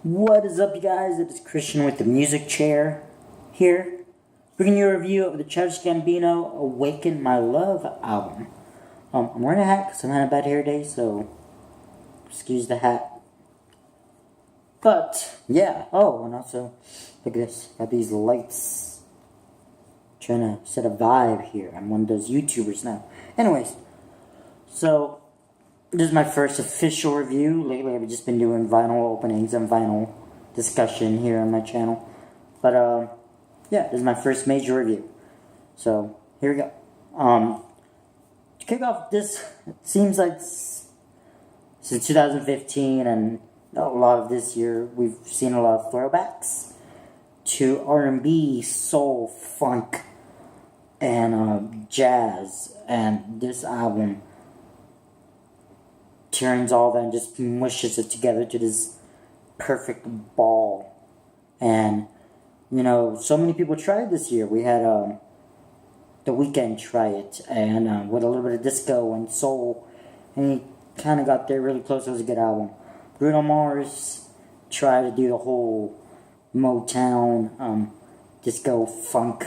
What is up, you guys? It is Christian with the music chair here, bringing you a review of the Childish Gambino Awaken My Love album. I'm wearing a hat because I'm having a bad hair day, so excuse the hat. But, yeah. Oh, and also, look at this. Got these lights. Trying to set a vibe here. I'm one of those YouTubers now. Anyways, so this is my first official review. Lately, I've just been doing vinyl openings and vinyl discussion here on my channel. But, yeah, this is my first major review. So, here we go. To kick off this, it seems like since 2015 and a lot of this year, we've seen a lot of throwbacks to R&B, soul, funk, and jazz. And this album turns all that and just mushes it together to this perfect ball. And, you know, so many people tried this year. We had The Weeknd try it, and with a little bit of disco and soul, and he kind of got there really close. It was a good album. Bruno Mars tried to do the whole Motown disco funk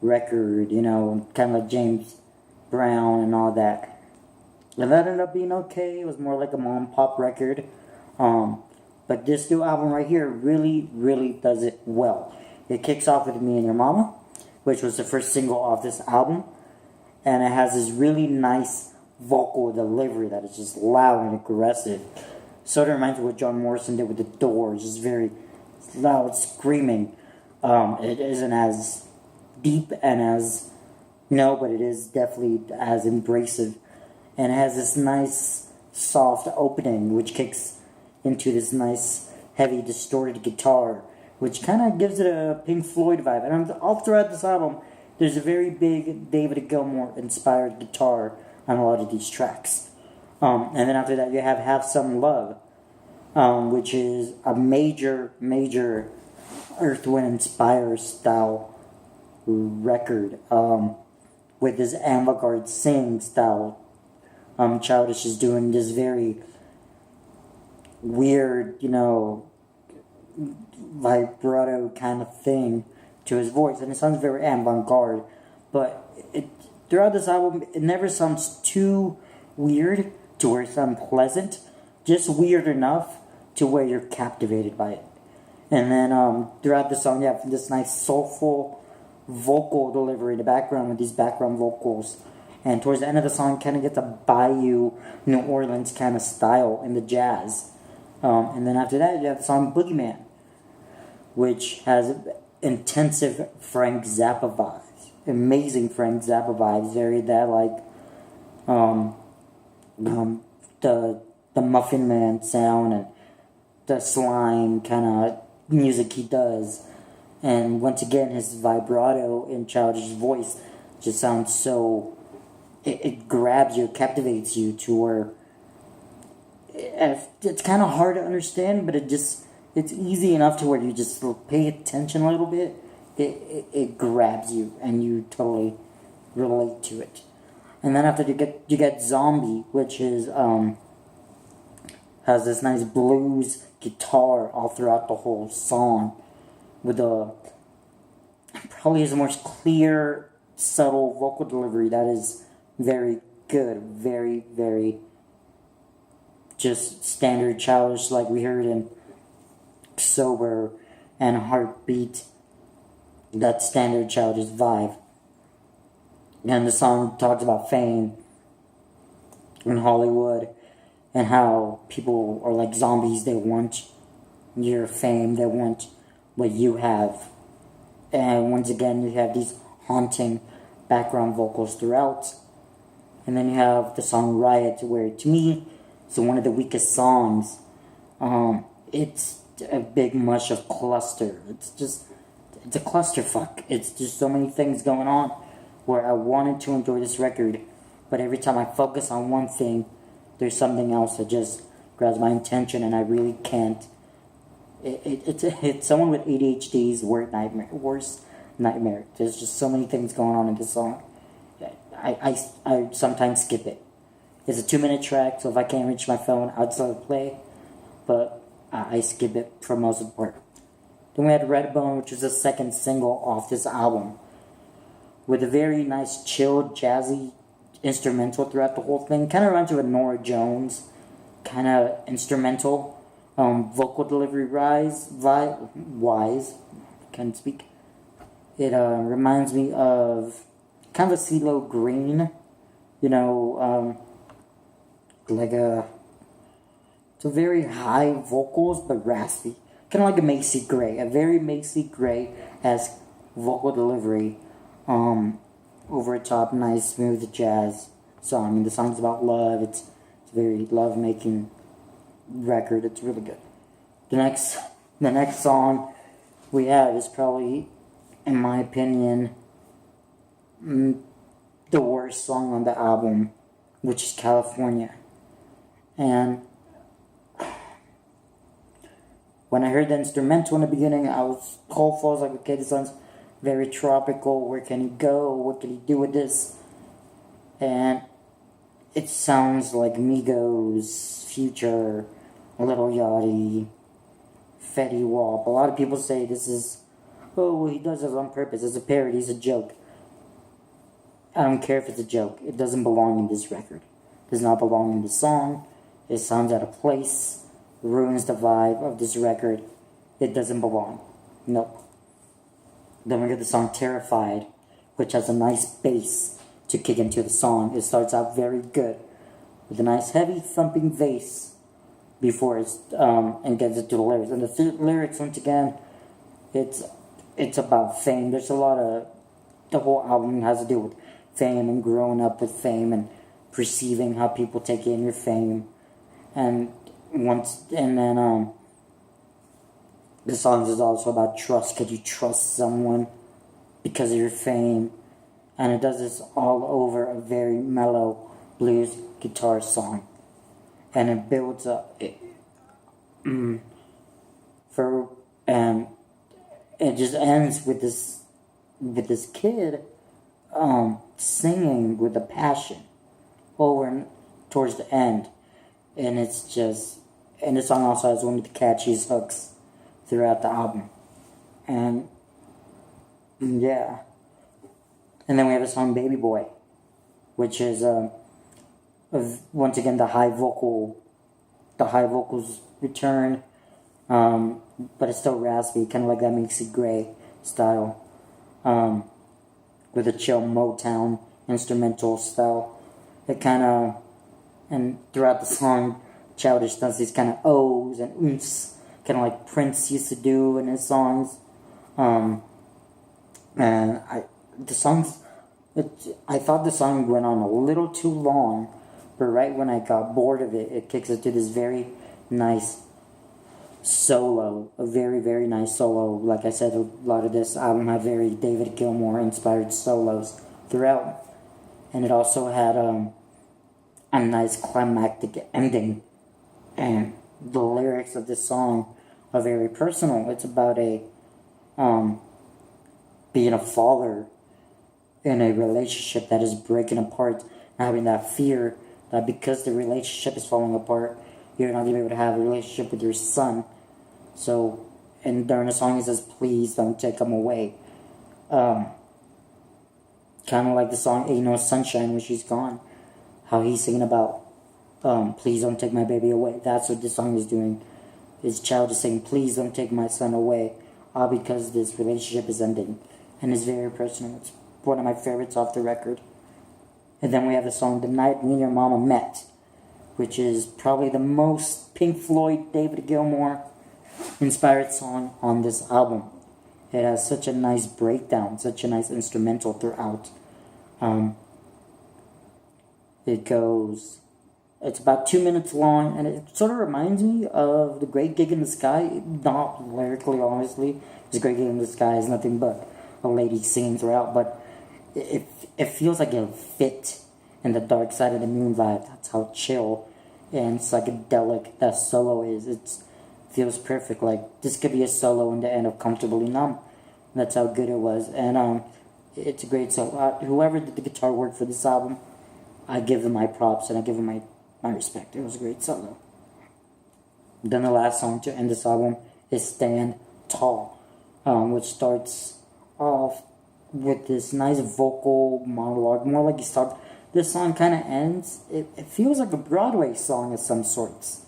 record, you know, kind of like James Brown and all that. And that ended up being okay. It was more like a mom pop record. But this new album right here really, really does it well. It kicks off with Me and Your Mama, which was the first single off this album. And it has this really nice vocal delivery that is just loud and aggressive. Sort of reminds me of what John Morrison did with The Doors. Just very loud screaming. It isn't as deep and as, but it is definitely as embracive. And it has this nice, soft opening, which kicks into this nice, heavy, distorted guitar, which kind of gives it a Pink Floyd vibe. And all throughout this album, there's a very big David Gilmour-inspired guitar on a lot of these tracks. And then after that, you have Some Love, which is a major, major Earth, Wind & Fire style record, with this avant-garde singing style. Childish is doing this very weird, vibrato kind of thing to his voice, and it sounds very avant-garde. But throughout this album, it never sounds too weird to where it sounds pleasant, just weird enough to where you're captivated by it. And then throughout the song, you have this nice soulful vocal delivery in the background with these background vocals. And towards the end of the song, kind of gets a Bayou, New Orleans kind of style in the jazz. And then after that, you have the song Boogeyman, which has intensive Frank Zappa vibes. Amazing Frank Zappa vibes. Very that like the Muffin Man sound and the slime kind of music he does. And once again, his vibrato in Childish's voice just sounds so... It grabs you, it captivates you to where it's kind of hard to understand, but it's easy enough to where you just pay attention a little bit. It grabs you, and you totally relate to it. And then after you get Zombie, which is has this nice blues guitar all throughout the whole song, with probably his most clear, subtle vocal delivery that is very good, very, very just standard Childish, like we heard in Sober and Heartbeat, that standard Childish vibe. And the song talks about fame in Hollywood and how people are like zombies. They want your fame, they want what you have. And once again, you have these haunting background vocals throughout. And then you have the song Riot, where to me, it's one of the weakest songs. It's a big mush of cluster. It's a clusterfuck. It's just so many things going on where I wanted to enjoy this record, but every time I focus on one thing, there's something else that just grabs my attention, and I really can't. It's someone with ADHD's worst nightmare. There's just so many things going on in this song. I sometimes skip it. It's a 2-minute track, so if I can't reach my phone, I'd still play. But I skip it for most of the part. Then we had Redbone, which was the second single off this album, with a very nice, chill, jazzy instrumental throughout the whole thing. Kind of reminds you of Norah Jones, kind of instrumental, vocal delivery wise, can't speak. It reminds me of kind of a CeeLo Green, it's a very high vocals but raspy, kind of like a Macy Gray, a very Macy Gray-esque vocal delivery, over the top, nice, smooth jazz song. I mean, the song's about love. It's a very love-making record. It's really good. The next song we have is probably, in my opinion, the worst song on the album, which is California. And when I heard the instrumental in the beginning, I was hopeful. I was like, okay, this sounds very tropical. Where can he go? What can he do with this? And it sounds like Migos, Future, Lil Yachty, Fetty Wap. A lot of people say this is, he does this on purpose. It's a parody. It's a joke. I don't care if it's a joke. It doesn't belong in this record. It does not belong in this song. It sounds out of place. Ruins the vibe of this record. It doesn't belong. Nope. Then we get the song Terrified, which has a nice bass to kick into the song. It starts out very good with a nice heavy thumping bass before it's and gets into the lyrics. And the lyrics, once again, it's about fame. There's a lot of, the whole album has to do with fame and growing up with fame and perceiving how people take in your fame. And then the song is also about trust. Could you trust someone because of your fame? And it does this all over a very mellow blues guitar song, and it builds up and it just ends with this kid singing with a passion over towards the end. And and the song also has one of the catchiest hooks throughout the album. And yeah. And then we have the song Baby Boy, which is once again the high vocals return, but it's still raspy, kind of like that Macy Gray style, with a chill Motown instrumental style. It kind of, and throughout the song, Childish does these kind of O's and oomphs, kind of like Prince used to do in his songs. And I thought the song went on a little too long, but right when I got bored of it, it kicks into this very nice solo, a very, very nice solo. Like I said, a lot of this album had very David Gilmour inspired solos throughout, and it also had a nice climactic ending. And the lyrics of this song are very personal. It's about being a father in a relationship that is breaking apart, having that fear that because the relationship is falling apart, you're not going to be able to have a relationship with your son. So, and during the song it says, please don't take him away. Kind of like the song Ain't No Sunshine When She's Gone. How he's singing about, please don't take my baby away. That's what this song is doing. His child is saying, please don't take my son away, all because this relationship is ending. And it's very personal. It's one of my favorites off the record. And then we have the song The Night Me and Your Mama Met, which is probably the most Pink Floyd, David Gilmour inspired song on this album. It has such a nice breakdown, such a nice instrumental throughout. It's about 2 minutes long, and it sort of reminds me of The Great Gig in the Sky. Not lyrically, honestly. The Great Gig in the Sky is nothing but a lady singing throughout, but it feels like it'll fit in the Dark Side of the Moon vibe. That's how chill and psychedelic that solo is. It feels perfect. Like, this could be a solo in the end of Comfortably Numb. That's how good it was. And it's a great solo. Whoever did the guitar work for this album, I give them my props and I give them my respect. It was a great solo. Then the last song to end this album is Stand Tall, which starts off with this nice vocal monologue, more like you start. This song kind of ends. It feels like a Broadway song of some sorts.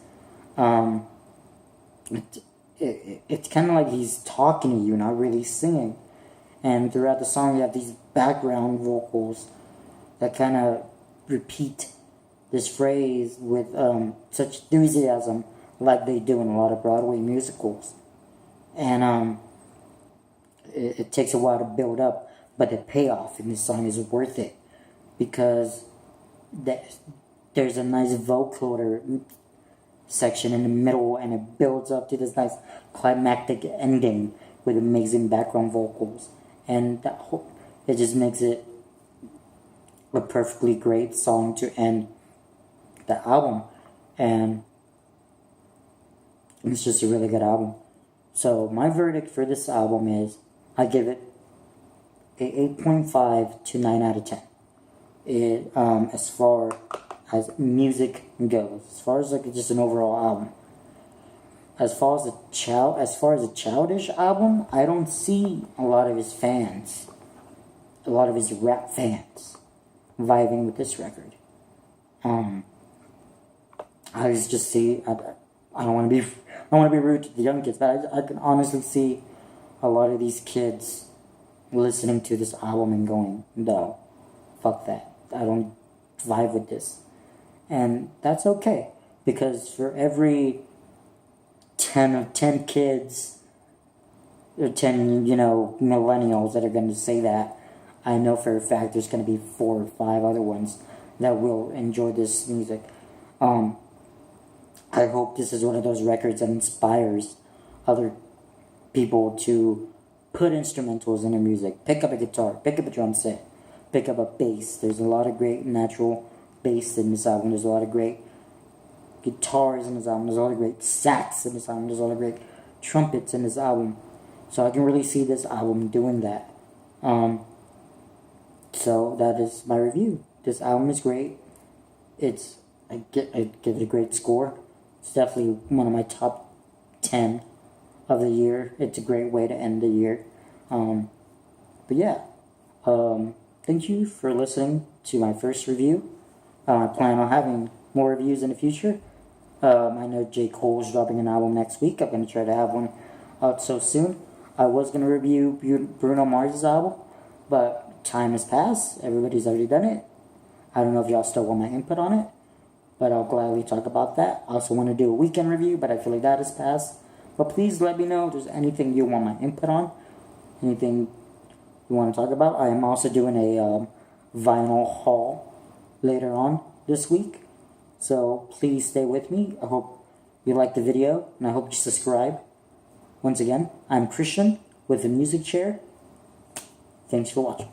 It's kind of like he's talking to you, not really singing. And throughout the song, you have these background vocals that kind of repeat this phrase with such enthusiasm, like they do in a lot of Broadway musicals. And it takes a while to build up, but the payoff in this song is worth it, because there's a nice vocoder section in the middle, and it builds up to this nice climactic ending with amazing background vocals, and it just makes it a perfectly great song to end the album. And it's just a really good album. So my verdict for this album is, I give it a 8.5 to 9 out of 10. It as far as music goes, as far as like just an overall album. As far as a Childish album, I don't see a lot of his fans, a lot of his rap fans, vibing with this record. I just see. I don't want to be rude to the young kids, but I can honestly see a lot of these kids listening to this album and going, "No, fuck that. I don't vibe with this," and that's okay, because for every 10 kids or 10 millennials that are going to say that, I know for a fact there's going to be 4 or 5 other ones that will enjoy this music. I hope this is one of those records that inspires other people to put instrumentals in their music. Pick up a guitar, pick up a drum set, pick up a bass. There's a lot of great natural bass in this album. There's a lot of great guitars in this album. There's a lot of great sax in this album. There's a lot of great trumpets in this album. So I can really see this album doing that. So that is my review. This album is great. I give it a great score. It's definitely one of my top 10 of the year. It's a great way to end the year. But yeah, thank you for listening to my first review. I plan on having more reviews in the future. I know J. Cole's dropping an album next week. I'm going to try to have one out so soon. I was going to review Bruno Mars's album, but time has passed. Everybody's already done it. I don't know if y'all still want my input on it, but I'll gladly talk about that. I also want to do a Weekend review, but I feel like that has passed. But please let me know if there's anything you want my input on, anything you want to talk about. I am also doing a vinyl haul later on this week, so please stay with me. I hope you like the video, and I hope you subscribe. Once again, I'm Christian with the Music Chair. Thanks for watching.